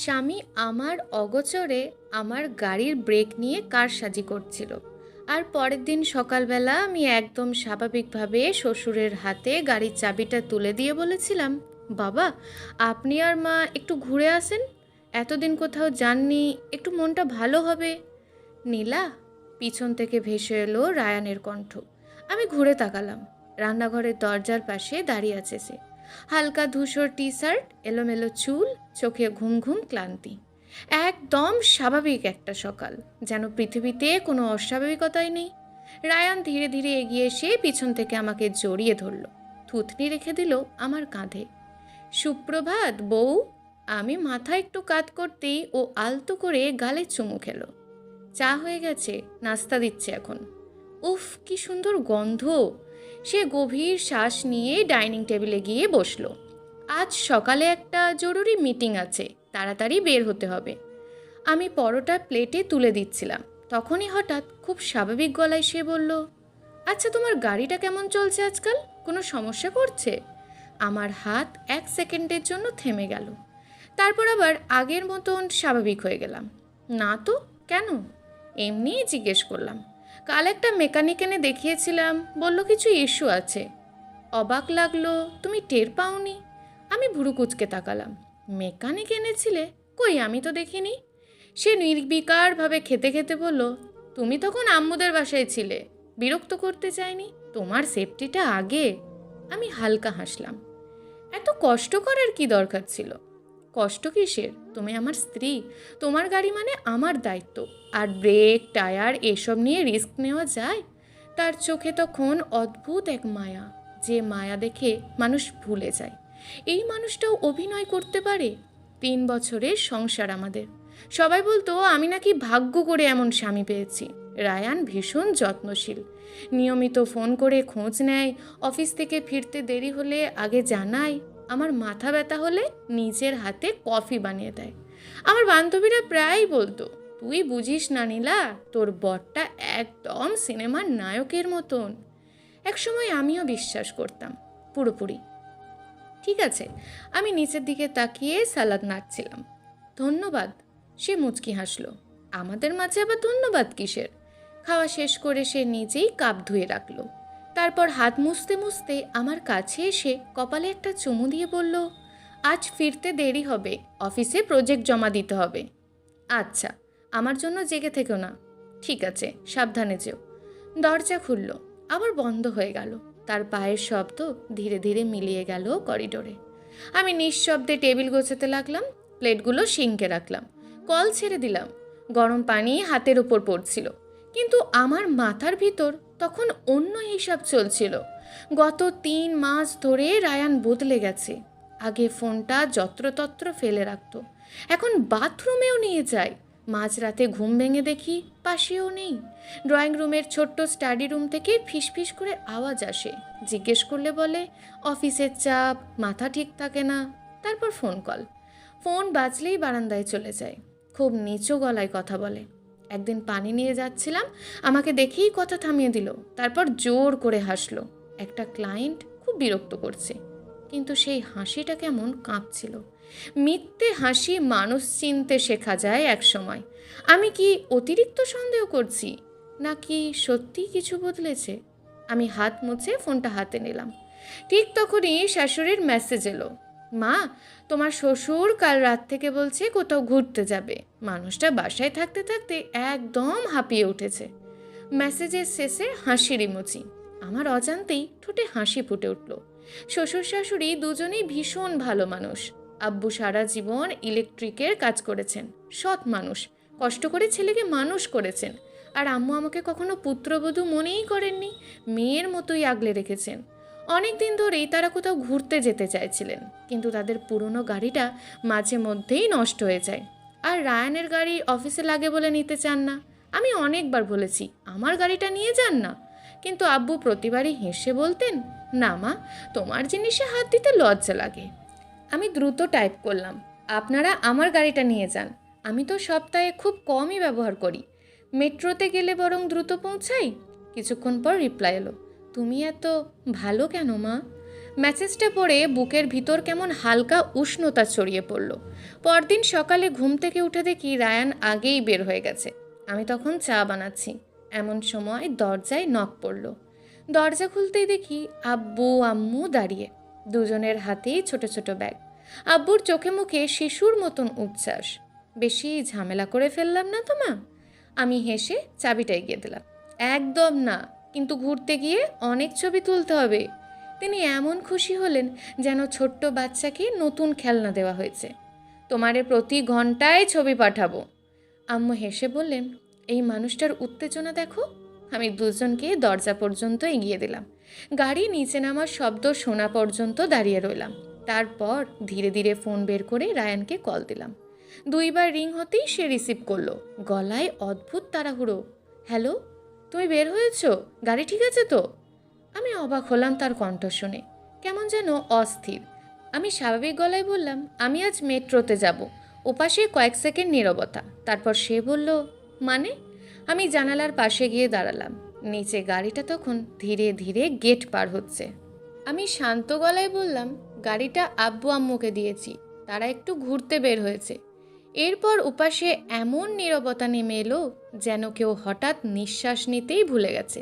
স্বামী আমার অগোচরে আমার গাড়ির ব্রেক নিয়ে কারসাজি করছিল। আর পরের দিন সকালবেলা আমি একদম স্বাভাবিকভাবে শ্বশুরের হাতে গাড়ির চাবিটা তুলে দিয়ে বলেছিলাম, বাবা, আপনি আর মা একটু ঘুরে আসেন, এতদিন কোথাও যাননি, একটু মনটা ভালো হবে। নীলা, পিছন থেকে ভেসে এলো রায়ানের কণ্ঠ। আমি ঘুরে তাকালাম। রান্নাঘরের দরজার পাশে দাঁড়িয়ে আছে সে। হালকা ধূসর টি শার্ট, এলোমেলো চুল, চোখে ঘুম ঘুম ক্লান্তি। একদম স্বাভাবিক একটা সকাল, যেন পৃথিবীতে কোনো অস্বাভাবিকতাই নেই। রায়ান ধীরে ধীরে এগিয়ে এসে পিছন থেকে আমাকে জড়িয়ে ধরল, থুতনি রেখে দিল আমার কাঁধে। সুপ্রভাত বউ। আমি মাথা একটু কাত করতেই ও আলতো করে গালে চুমু খেলো। চা হয়ে গেছে, নাস্তা দিচ্ছে এখন। উফ, কি সুন্দর গন্ধ। সে গভীর শ্বাস নিয়ে ডাইনিং টেবিলে গিয়ে বসলো। আজ সকালে একটা জরুরি মিটিং আছে, তাড়াতাড়ি বের হতে হবে। আমি পরোটা প্লেটে তুলে দিচ্ছিলাম, তখনই হঠাৎ খুব স্বাভাবিক গলায় সে বলল, আচ্ছা, তোমার গাড়িটা কেমন চলছে আজকাল? কোনো সমস্যা করছে? আমার হাত 1 সেকেন্ডের জন্য থেমে গেল। তারপর আবার আগের মতন স্বাভাবিক হয়ে গেলাম। না তো, কেন? এমনিই জিজ্ঞেস করলাম। কাল একটা মেকানিক এনে দেখিয়েছিলাম, বলল কিছু ইস্যু আছে। অবাক লাগলো, তুমি টের পাওনি? আমি ভুরু কুঁচকে তাকালাম। মেকানিক এনেছিলে? কই, আমি তো দেখিনি। সে নির্বিকারভাবে খেতে খেতে বলল, তুমি তখন আম্মুদের বাসায় ছিলে, বিরক্ত করতে চাইনি, তোমার সেফটিটা আগে। আমি হালকা হাসলাম। এত কষ্ট করার কি দরকার ছিল? কষ্ট কিসের? তুমি আমার স্ত্রী, তোমার গাড়ি মানে আমার দায়িত্ব। আর ব্রেক, টায়ার এসব নিয়ে রিস্ক নেওয়া যায়? তার চোখে তখন অদ্ভুত এক মায়া, যে মায়া দেখে মানুষ ভুলে যায়। এই মানুষটাও অভিনয় করতে পারে। 3 বছরের সংসার আমাদের। সবাই বলতো আমি নাকি ভাগ্য করে এমন স্বামী পেয়েছি। রায়ান ভীষণ যত্নশীল, নিয়মিত ফোন করে খোঁজ নেয়, অফিস থেকে ফিরতে দেরি হলে আগে জানায়, আমার মাথা ব্যথা হলে নিজের হাতে কফি বানিয়ে দেয়। আমার বান্ধবীরা প্রায়ই বলতো, তুই বুঝিস না নীলা, তোর বরটা একদম সিনেমার নায়কের মতন। একসময় আমিও বিশ্বাস করতাম, পুরোপুরি। ঠিক আছে, আমি নিচের দিকে তাকিয়ে সালাদ নাড়ছিলাম। ধন্যবাদ। সে মুচকি হাসলো। আমাদের মাঝে আবার ধন্যবাদ কিসের? খাওয়া শেষ করে সে নিজেই কাপ ধুয়ে রাখলো। তারপর হাত মুছতে মুছতে আমার কাছে এসে কপালে একটা চুমু দিয়ে বলল, আজ ফিরতে দেরি হবে, অফিসে প্রজেক্ট জমা দিতে হবে। আচ্ছা, আমার জন্য জেগে থেকো না। ঠিক আছে, সাবধানে যেও। দরজা খুলল, আবার বন্ধ হয়ে গেল। তার পায়ের শব্দ ধীরে ধীরে মিলিয়ে গেল করিডোরে। আমি নিঃশব্দে টেবিল গোছাতে লাগলাম, প্লেটগুলো সিঙ্কে রাখলাম, কল ছেড়ে দিলাম। গরম পানি হাতের ওপর পড়ছিল, কিন্তু আমার মাথার ভিতর তখন অন্য হিসাব চলছিল। গত 3 মাস ধরে রায়ান বদলে গেছে। আগে ফোনটা যত্রতত্র ফেলে রাখত, এখন বাথরুমেও নিয়ে যায়। মাঝরাতে ঘুম ভেঙে দেখি পাশেও নেই। ড্রয়িং রুমের ছোট্ট স্টাডি রুম থেকে ফিসফিস করে আওয়াজ আসে। জিজ্ঞেস করলে বলে, অফিসের চাপ, মাথা ঠিক থাকে না। তারপর ফোন কল। ফোন বাজলেই বারান্দায় চলে যায়, খুব নিচু গলায় কথা বলে। একদিন পানি নিয়ে যাচ্ছিলাম, আমাকে দেখেই কথা থামিয়ে দিল, তারপর জোর করে হাসলো। একটা ক্লায়েন্ট খুব বিরক্ত করছে, কিন্তু সেই হাসিটা কেমন কাঁপছিল। মিথ্যে হাসি মানুষ চিনতে শেখা যায় এক সময়। আমি কি অতিরিক্ত সন্দেহ করছি, নাকি সত্যি কিছু বদলেছে? আমি হাত মুছে ফোনটা হাতে নিলাম। ঠিক তখনই শাশুড়ির মেসেজ এলো, মা, তোমার শ্বশুর কাল রাত থেকে বলছে কোথাও ঘুরতে যাবে। মানুষটা বাসায় থাকতে থাকতে একদম হাঁপিয়ে উঠেছে। মেসেজের শেষে হাসির ইমোজি। আমার অজান্তেই ঠোঁটে হাসি ফুটে উঠল। শ্বশুর শাশুড়ি দুজনেই ভীষণ ভালো মানুষ। আব্বু সারা জীবন ইলেকট্রিকের কাজ করেছেন, সৎ মানুষ, কষ্ট করে ছেলেকে মানুষ করেছেন। আর আম্মু আমাকে কখনো পুত্রবধূ মনেই করেননি, মেয়ের মতোই আগলে রেখেছেন। অনেক দিন ধরেই তারা কোথাও ঘুরতে যেতে চাইছিলেন, কিন্তু তাদের পুরনো গাড়িটা মাঝে মধ্যেই নষ্ট হয়ে যায়। আর রায়ানের গাড়ি অফিসে লাগে বলে নিতে চান না। আমি অনেকবার বলেছি আমার গাড়িটা নিয়ে যান না, কিন্তু আব্বু প্রতিবারই হেসে বলতেন, না মা, তোমার জিনিসে হাত দিতে লজ্জা লাগে। আমি দ্রুত টাইপ করলাম, আপনারা আমার গাড়িটা নিয়ে যান, আমি তো সপ্তাহে খুব কমই ব্যবহার করি, মেট্রোতে গেলে বরং দ্রুত পৌঁছাই। কিছুক্ষণ পর রিপ্লাই এলো, তুমি এত ভালো কেন মা? মেসেজটা পড়ে বুকের ভিতর কেমন হালকা উষ্ণতা ছড়িয়ে পড়ল। পরদিন সকালে ঘুম থেকে উঠে দেখি রায়ান আগেই বের হয়ে গেছে। আমি তখন চা বানাচ্ছি, এমন সময় দরজায় নক পড়ল। দরজা খুলতেই দেখি আব্বু আম্মু দাঁড়িয়ে, দুজনের হাতেই ছোট ছোট ব্যাগ। আব্বুর চোখে মুখে শিশুর মতন উচ্ছ্বাস। বেশি ঝামেলা করে ফেললাম না তো মা? আমি হেসে চাবিটা এগিয়ে দিলাম। একদম না, কিন্তু ঘুরতে গিয়ে অনেক ছবি তুলতে হবে। তিনি এমন খুশি হলেন যেন ছোট্ট বাচ্চাকে নতুন খেলনা দেওয়া হয়েছে। তোমারে প্রতি ঘন্টায় ছবি পাঠাবো। আম্মু হেসে বললেন, এই মানুষটার উত্তেজনা দেখো। আমি দুজনকে দরজা পর্যন্ত এগিয়ে দিলাম। গাড়ি নিচে নামার শব্দ শোনা পর্যন্ত দাঁড়িয়ে রইলাম। তারপর ধীরে ধীরে ফোন বের করে রায়ানকে কল দিলাম। 2বার রিং হতেই সে রিসিভ করলো, গলায় অদ্ভুত তাড়াহুড়ো। হ্যালো, তুমি বের হয়েছো? গাড়ি ঠিক আছে তো? আমি অবাক হলাম তার কণ্ঠ শুনে, কেমন যেন অস্থির। আমি স্বাভাবিক গলায় বললাম, আমি আজ মেট্রোতে যাব। ওপাশে কয়েক সেকেন্ড নীরবতা। তারপর সে বলল, মানে? আমি জানালার পাশে গিয়ে দাঁড়ালাম। নিচে গাড়িটা তখন ধীরে ধীরে গেট পার হচ্ছে। আমি শান্ত গলায় বললাম, গাড়িটা আব্বু আম্মুকে দিয়েছি, তারা একটু ঘুরতে বের হয়েছে। এরপর উপাসে এমন নীরবতা নেমে এলো যেন কেউ হঠাৎ নিঃশ্বাস নিতেই ভুলে গেছে।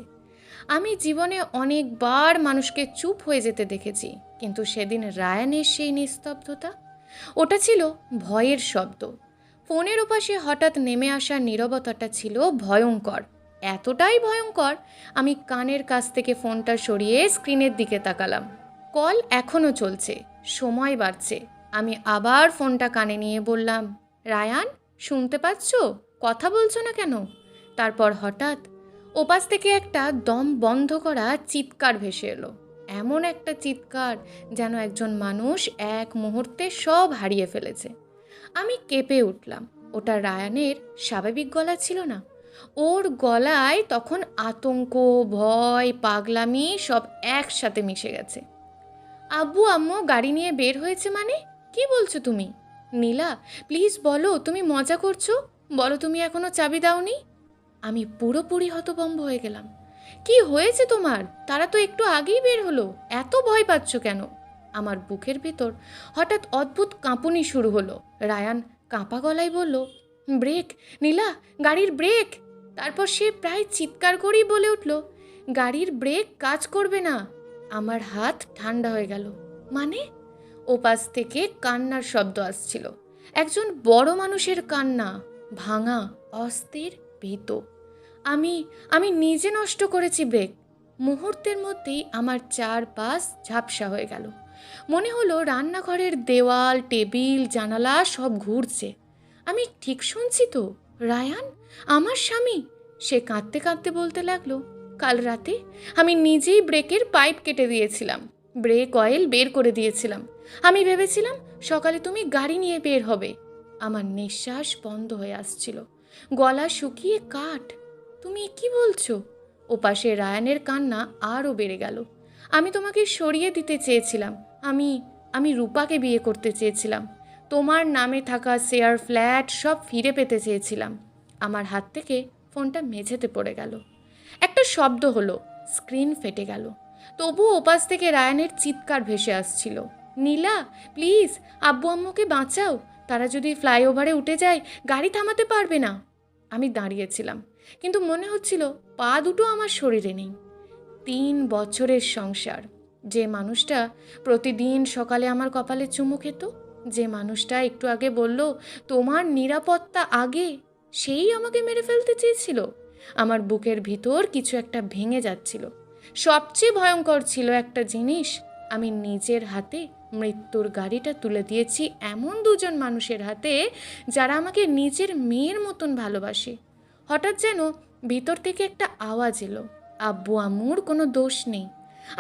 আমি জীবনে অনেকবার মানুষকে চুপ হয়ে যেতে দেখেছি, কিন্তু সেদিন রায়ানের সেই নিস্তব্ধতা, ওটা ছিল ভয়ের শব্দ। ফোনের ওপাশে হঠাৎ নেমে আসা নীরবতাটা ছিল ভয়ঙ্কর, এতটাই ভয়ঙ্কর আমি কানের কাছ থেকে ফোনটা সরিয়ে স্ক্রিনের দিকে তাকালাম। কল এখনও চলছে, সময় বাড়ছে। আমি আবার ফোনটা কানে নিয়ে বললাম, রায়ান, শুনতে পাচ্ছ? কথা বলছো না কেন? তারপর হঠাৎ ওপাশ থেকে একটা দম বন্ধ করা চিৎকার ভেসে এলো। এমন একটা চিৎকার যেন একজন মানুষ এক মুহূর্তে সব হারিয়ে ফেলেছে। আমি কেঁপে উঠলাম। ওটা রায়ানের স্বাভাবিক গলা ছিল না। ওর গলায় তখন আতঙ্ক, ভয়, পাগলামি সব একসাথে মিশে গেছে। আব্বু আম্মু গাড়ি নিয়ে বের হয়েছে মানে? কি বলছো তুমি? নীলা, প্লিজ বলো, তুমি মজা করছো? বলো তুমি এখনো চাবি দাওনি। আমি পুরোপুরি হতভম্ব হয়ে গেলাম। কি হয়েছে তোমার? তারা তো একটু আগেই বের হলো, এত ভয় পাচ্ছ কেন? আমার বুকের ভেতর হঠাৎ অদ্ভুত কাঁপুনি শুরু হলো। রায়ান কাঁপা গলায় বলল, ব্রেক নীলা, গাড়ির ব্রেক। তারপর সে প্রায় চিৎকার করেই বলে উঠল, গাড়ির ব্রেক কাজ করবে না। আমার হাত ঠান্ডা হয়ে গেল। মানে? ওপাশ থেকে কান্নার শব্দ আসছিল, একজন বড় মানুষের কান্না, ভাঙা, অস্থির, ভীত। আমি আমি নিজে নষ্ট করেছি ব্রেক। মুহূর্তের মধ্যেই আমার চারপাশ ঝাপসা হয়ে গেল। মনে হলো রান্নাঘরের দেওয়াল, টেবিল, জানালা সব ঘুরছে। আমি ঠিক শুনছি তো? রায়ান, আমার স্বামী। সে কাঁদতে কাঁদতে বলতে লাগলো, কাল রাতে আমি নিজেই ব্রেকের পাইপ কেটে দিয়েছিলাম, ব্রেক অয়েল বের করে দিয়েছিলাম। আমি ভেবেছিলাম সকালে তুমি গাড়ি নিয়ে বের হবে। আমার নিঃশ্বাস বন্ধ হয়ে আসছিল, গলা শুকিয়ে কাঠ। তুমি কি বলছো? ওপাশে রায়ানের কান্না আরও বেড়ে গেল। আমি তোমাকে সরিয়ে দিতে চেয়েছিলাম। আমি আমি রূপাকে বিয়ে করতে চেয়েছিলাম। তোমার নামে থাকা শেয়ার, ফ্ল্যাট সব ফিরে পেতে চেয়েছিলাম। আমার হাত থেকে ফোনটা মেঝেতে পড়ে গেল। একটা শব্দ হলো, স্ক্রিন ফেটে গেল। তবুও ওপাশ থেকে রায়ানের চিৎকার ভেসে আসছিল, নীলা, প্লিজ আব্বু আম্মুকে বাঁচাও। তারা যদি ফ্লাইওভারে উঠে যায়, গাড়ি থামাতে পারবে না। আমি দাঁড়িয়েছিলাম, কিন্তু মনে হচ্ছিল পা দুটো আমার শরীরে নেই। 3 বছরের সংসার, যে মানুষটা প্রতিদিন সকালে আমার কপালে চুমু খেত, যে মানুষটা একটু আগে বলল তোমার নিরাপত্তা আগে, সেই আমাকে মেরে ফেলতে চেয়েছিল। আমার বুকের ভিতর কিছু একটা ভেঙে যাচ্ছিল। সবচেয়ে ভয়ঙ্কর ছিল একটা জিনিস, আমি নিজের হাতে মৃত্যুর গাড়িটা তুলে দিয়েছি এমন দুজন মানুষের হাতে, যারা আমাকে নিজের মেয়ের মতন ভালোবাসে। হঠাৎ যেন ভিতর থেকে একটা আওয়াজ এলো, আব্বু আম্মুর কোনো দোষ নেই।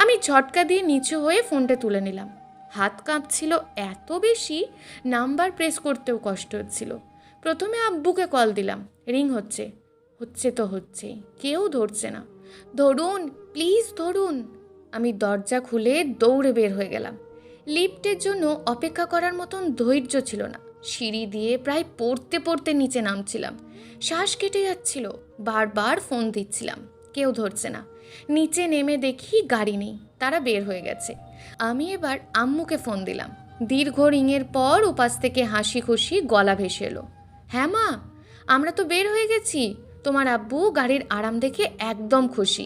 আমি ঝটকা দিয়ে নিচু হয়ে ফোনটা তুলে নিলাম। হাত কাঁপছিল এত বেশি, নাম্বার প্রেস করতেও কষ্ট হচ্ছিল। প্রথমে আব্বুকে কল দিলাম, রিং হচ্ছে। হচ্ছে তো হচ্ছেই, কেউ ধরছে না। ধরুন, প্লিজ ধরুন। আমি দরজা খুলে দৌড়ে বের হয়ে গেলাম। লিফটের জন্য অপেক্ষা করার মতন ধৈর্য ছিল না। সিঁড়ি দিয়ে প্রায় পড়তে পড়তে নিচে নামছিলাম। শ্বাস কেটে যাচ্ছিল, বারবার ফোন দিচ্ছিলাম, কেউ ধরছে না। নিচে নেমে দেখি গাড়ি নেই, তারা বের হয়ে গেছে। আমি এবার আম্মুকে ফোন দিলাম। দীর্ঘ রিংয়ের পর উপাস থেকে হাসি খুশি গলা ভেসে এলো, হ্যাঁ মা, আমরা তো বের হয়ে গেছি, তোমার আব্বু গাড়ির আরাম দেখে একদম খুশি।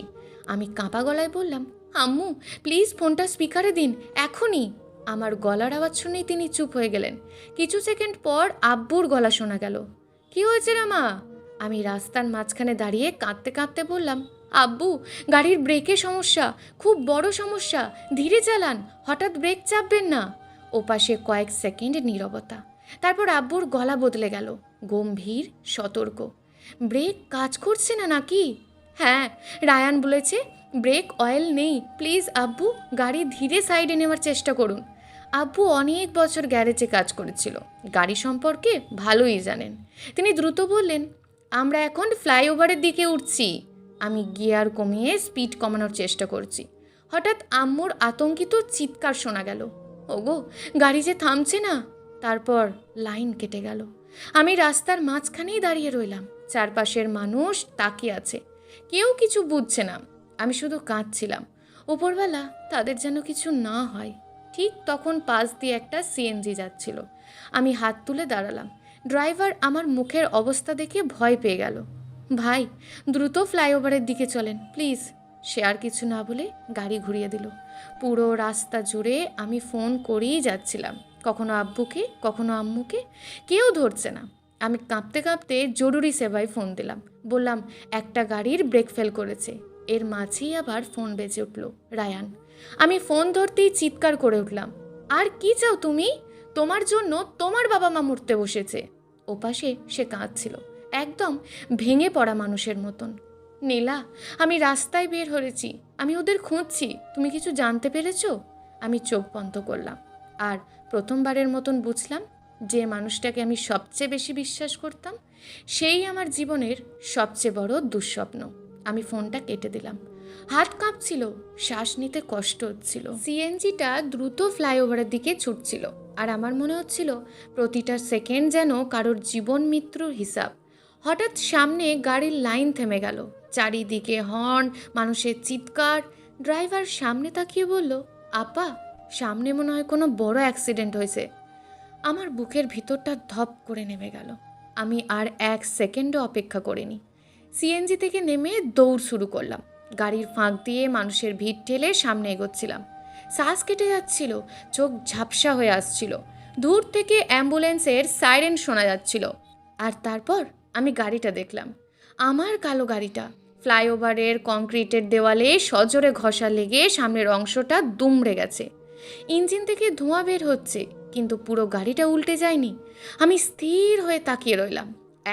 আমি কাঁপা গলায় বললাম, আম্মু প্লিজ ফোনটা স্পিকারে দিন এখনই। আমার গলার আওয়াজ শুনেই তিনি চুপ হয়ে গেলেন। কিছু সেকেন্ড পর আব্বুর গলা শোনা গেল, কি হয়েছে রে মা? আমি রাস্তার মাঝখানে দাঁড়িয়ে কাঁদতে কাঁদতে বললাম, আব্বু গাড়ির ব্রেকে সমস্যা, খুব বড় সমস্যা, ধীরে চালান, হঠাৎ ব্রেক চাপবেন না। ওপাশে কয়েক সেকেন্ড নীরবতা, তারপর আব্বুর গলা বদলে গেল, গম্ভীর সতর্ক, ব্রেক কাজ করছে না নাকি? হ্যাঁ, রায়ান বলেছে ব্রেক অয়েল নেই, প্লিজ আব্বু গাড়ি ধীরে সাইডে নেওয়ার চেষ্টা করুন। আব্বু অনেক বছর গ্যারেজে কাজ করেছিল, গাড়ি সম্পর্কে ভালোই জানেন। তিনি দ্রুত বললেন, আমরা এখন ফ্লাইওভারের দিকে উঠছি। আমি গিয়ার কমিয়ে স্পিড কমানোর চেষ্টা করছি। হঠাৎ আম্মুর আতঙ্কিত চিৎকার শোনা গেল, ওগো গাড়ি যে থামছে না। তারপর লাইন কেটে গেল। আমি রাস্তার মাঝখানেই দাঁড়িয়ে রইলাম, চারপাশের মানুষ তাকিয়ে আছে, কেউ কিছু বুঝছে না। আমি শুধু কাঁদছিলাম, উপরওয়ালা তাদের যেন কিছু না হয়। ঠিক তখন পাশ দিয়ে একটা সিএনজি যাচ্ছিল। আমি হাত তুলে দাঁড়ালাম। ড্রাইভার আমার মুখের অবস্থা দেখে ভয় পেয়ে গেল। ভাই দ্রুত ফ্লাইওভারের দিকে চলেন প্লিজ। সে আর কিছু না বলে গাড়ি ঘুরিয়ে দিল। পুরো রাস্তা জুড়ে আমি ফোন করেই যাচ্ছিলাম, কখনো আব্বুকে কখনো আম্মুকে, কেউ ধরছে না। আমি কাঁপতে কাঁপতে জরুরি সেবায় ফোন দিলাম, বললাম একটা গাড়ির ব্রেক ফেল করেছে। এর মাঝেই আবার ফোন বেজে উঠল, রায়ান। আমি ফোন ধরতেই চিৎকার করে উঠলাম, আর কি চাও তুমি? তোমার জন্য তোমার বাবা মা মরতে বসেছে। ওপাশে সে কাঁদছিল, একদম ভেঙে পড়া মানুষের মতন। নীলা, আমি রাস্তায় বের হয়েছি, আমি ওদের খুঁজছি, তুমি কিছু জানতে পেরেছো? আমি চোখ বন্ধ করলাম, আর প্রথমবারের মতন বুঝলাম যে মানুষটাকে আমি সবচেয়ে বেশি বিশ্বাস করতাম সেই আমার জীবনের সবচেয়ে বড় দুঃস্বপ্ন। আমি ফোনটা কেটে দিলাম। হাত কাঁপছিল, শ্বাস নিতে কষ্ট হচ্ছিল। সিএনজিটা দ্রুত ফ্লাইওভারের দিকে ছুটছিল, আর আমার মনে হচ্ছিল প্রতিটা সেকেন্ড যেন কারোর জীবন মৃত্যুর হিসাব। হঠাৎ সামনে গাড়ির লাইন থেমে গেল, চারিদিকে হর্ন, মানুষের চিৎকার। ড্রাইভার সামনে তাকিয়ে বলল, আপা সামনে মনে হয় কোনো বড় অ্যাক্সিডেন্ট হয়েছে। আমার বুকের ভিতরটা ধপ করে নেমে গেল। আমি আর এক সেকেন্ডও অপেক্ষা করিনি, সিএনজি থেকে নেমে দৌড় শুরু করলাম। গাড়ির ফাঁক দিয়ে মানুষের ভিড় ঠেলে সামনে এগোচ্ছিলাম। শ্বাস কেটে যাচ্ছিল, চোখ ঝাপসা হয়ে আসছিল। দূর থেকে অ্যাম্বুলেন্সের সাইরেন শোনা যাচ্ছিল। আর তারপর আমি গাড়িটা দেখলাম, আমার কালো গাড়িটা। ফ্লাইওভারের কংক্রিটের দেওয়ালে সজোরে ঘষা লেগে সামনের অংশটা দুমড়ে গেছে। ইঞ্জিন থেকে ধোঁয়া বের হচ্ছে, কিন্তু পুরো গাড়িটা উল্টে যায়নি। আমি স্থির হয়ে তাকিয়ে রইলাম।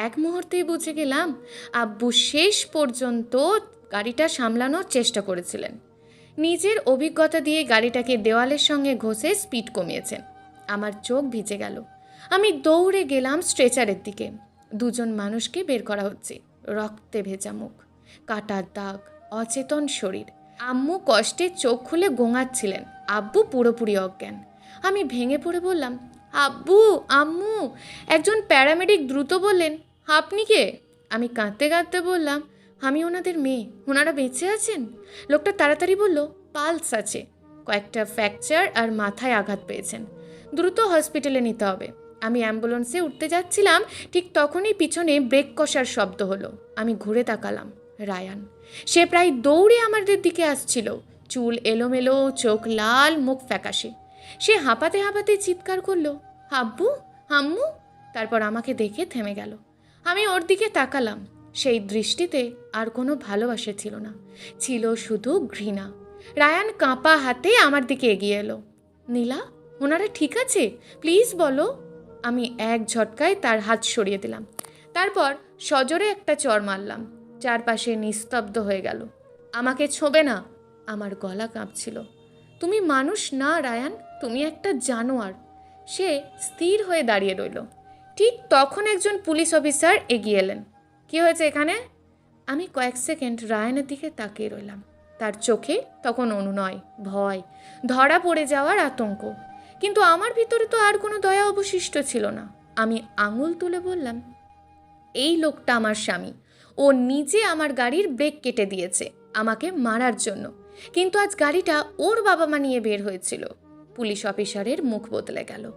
এক মুহূর্তেই বুঝে গেলাম আব্বু শেষ পর্যন্ত গাড়িটা সামলানোর চেষ্টা করেছিলেন। নিজের অভিজ্ঞতা দিয়ে গাড়িটাকে দেওয়ালের সঙ্গে ঘষে স্পিড কমিয়েছেন। আমার চোখ ভিজে গেল। আমি দৌড়ে গেলাম স্ট্রেচারের দিকে। দুজন মানুষকে বের করা হচ্ছে, রক্তে ভেজা মুখ, কাটার দাগ, অচেতন শরীর। আম্মু কষ্টে চোখ খুলে গোঙাচ্ছিলেন, আব্বু পুরোপুরি অজ্ঞান। আমি ভেঙে পড়ে বললাম, আব্বু, আম্মু। একজন প্যারামেডিক দ্রুত বললেন, আপনি কে? আমি কাঁদতে কাঁদতে বললাম, আমি ওনাদের মেয়ে, ওনারা বেঁচে আছেন? লোকটা তাড়াতাড়ি বলল, পালস আছে, কয়েকটা ফ্র্যাকচার আর মাথায় আঘাত পেয়েছেন, দ্রুত হসপিটালে নিতে হবে। আমি অ্যাম্বুলেন্সে উঠতে যাচ্ছিলাম, ঠিক তখনই পিছনে ব্রেক কষার শব্দ হলো। আমি ঘুরে তাকালাম, রায়ান। সে প্রায় দৌড়ে আমাদের দিকে আসছিল, চুল এলোমেলো, চোখ লাল, মুখ ফ্যাকাশে। সে হাঁপাতে হাঁপাতে চিৎকার করলো, আব্বু, আম্মু। তারপর আমাকে দেখে থেমে গেল। আমি ওর দিকে তাকালাম। সেই দৃষ্টিতে আর কোনো ভালোবাসা ছিল না, ছিল শুধু ঘৃণা। রায়ান কাঁপা হাতে আমার দিকে এগিয়ে এলো। নীলা, ওনারা ঠিক আছে? প্লিজ বলো। আমি এক ঝটকায় তার হাত সরিয়ে দিলাম, তারপর সজোরে একটা চড় মারলাম। চারপাশে নিস্তব্ধ হয়ে গেল। আমাকে ছোঁবে না। আমার গলা কাঁপছিল। তুমি মানুষ না রায়ান, তুমি একটা জানোয়ার। সে স্থির হয়ে দাঁড়িয়ে রইল। ঠিক তখন একজন পুলিশ অফিসার এগিয়ে এলেন। কী হয়েছে এখানে? আমি কয়েক সেকেন্ড রায়ানের দিকে তাকিয়ে রইলাম। তার চোখে তখন অনুনয়, ভয়, ধরা পড়ে যাওয়ার আতঙ্ক। কিন্তু আমার ভিতরে তো আর কোনো দয়া অবশিষ্ট ছিল না। আমি আঙুল তুলে বললাম, এই লোকটা আমার স্বামী। ও নিজে আমার গাড়ির ব্রেক কেটে দিয়েছে আমাকে মারার জন্য। কিন্তু আজ গাড়িটা ওর বাবা মা নিয়ে বের হয়েছিল। পুলিশ অফিসারের মুখ বদলে গেল।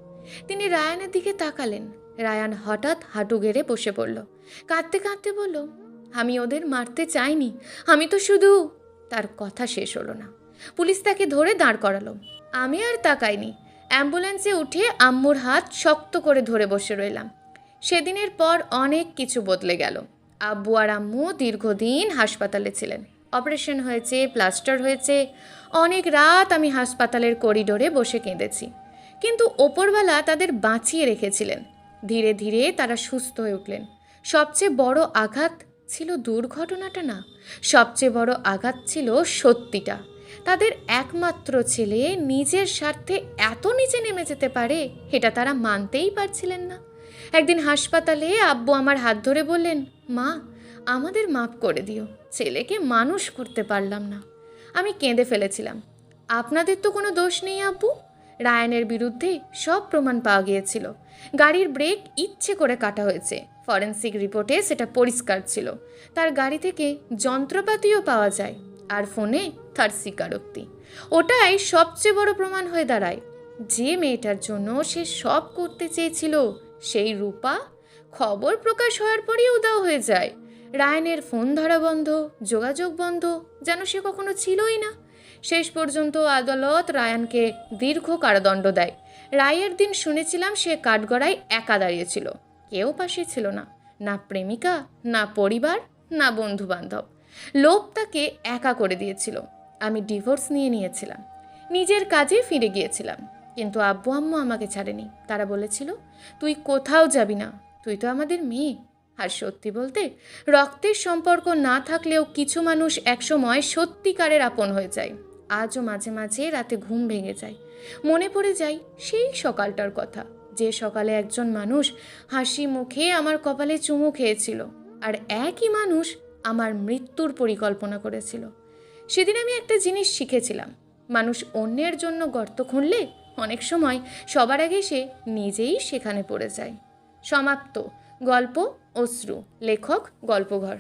তিনি রায়ানের দিকে তাকালেন। রায়ান হঠাৎ হাঁটু গেড়ে বসে পড়ল। কাঁদতে কাঁদতে বলল, আমি ওদের মারতে চাইনি, আমি তো শুধু। তার কথা শেষ হলো না। পুলিশ তাকে ধরে দাঁড় করালো। আমি আর তাকাইনি। অ্যাম্বুলেন্সে উঠে আম্মুর হাত শক্ত করে ধরে বসে রইলাম। সেদিনের পর অনেক কিছু বদলে গেল। আব্বু আর আম্মু দীর্ঘদিন হাসপাতালে ছিলেন। অপারেশন হয়েছে, প্লাস্টার হয়েছে। অনেক রাত আমি হাসপাতালের করিডোরে বসে কেঁদেছি। কিন্তু ওপরওয়ালা তাদের বাঁচিয়ে রেখেছিলেন। ধীরে ধীরে তারা সুস্থ হয়ে উঠলেন। সবচেয়ে বড় আঘাত ছিল দুর্ঘটনাটা না, সবচেয়ে বড় আঘাত ছিল সত্যিটা। তাদের একমাত্র ছেলে নিজের স্বার্থে এত নিচে নেমে যেতে পারে, এটা তারা মানতেই পারছিলেন না। একদিন হাসপাতালে আব্বু আমার হাত ধরে বললেন, মা, আমাদের মাফ করে দিও, ছেলেকে মানুষ করতে পারলাম না। আমি কেঁদে ফেলেছিলাম। আপনাদের তো কোনো দোষ নেই আব্বু। রায়ানের বিরুদ্ধে সব প্রমাণ পাওয়া গিয়েছিল। গাড়ির ব্রেক ইচ্ছে করে কাটা হয়েছে। ফরেন্সিক রিপোর্টে সেটা পরিষ্কার ছিল। তার গাড়ি থেকে যন্ত্রপাতিও পাওয়া যায়, আর ফোনে তার স্বীকারোক্তি। ওটাই সবচেয়ে বড় প্রমাণ হয়ে দাঁড়ায়। যে মেয়েটার জন্য সে সব করতে চেয়েছিল, সেই রূপা খবর প্রকাশ হওয়ার পরই উধাও হয়ে যায়। রায়ানের ফোন ধরা বন্ধ, যোগাযোগ বন্ধ, যেন সে কখনো ছিলই না। শেষ পর্যন্ত আদালত রায়ানকে দীর্ঘ কারাদণ্ড দেয়। রায়ের দিন শুনেছিলাম সে কাঠগড়ায় একা দাঁড়িয়েছিল। কেউ পাশে ছিল না, না প্রেমিকা, না পরিবার, না বন্ধু বান্ধব। লোভ তাকে একা করে দিয়েছিল। আমি ডিভোর্স নিয়েছিলাম, নিজের কাজে ফিরে গিয়েছিলাম। কিন্তু আব্বু আম্মু আমাকে ছাড়েনি। তারা বলেছিল, তুই কোথাও যাবি না, তুই তো আমাদের মেয়ে। আর সত্যি বলতে, রক্তের সম্পর্ক না থাকলেও কিছু মানুষ একসময় সত্যিকারের আপন হয়ে যায়। আজও মাঝে মাঝে রাতে ঘুম ভেঙে যায়, মনে পড়ে যায় সেই সকালটার কথা, যে সকালে একজন মানুষ হাসি মুখে আমার কপালে চুমু খেয়েছিল, আর একই মানুষ আমার মৃত্যুর পরিকল্পনা করেছিল। সেদিন আমি একটা জিনিস শিখেছিলাম, মানুষ অন্যের জন্য গর্ত খুঁড়লে অনেক সময় সবার আগে সে নিজেই সেখানে পড়ে যায়। সমাপ্ত। গল্প অশ্রু। লেখক গল্পঘর।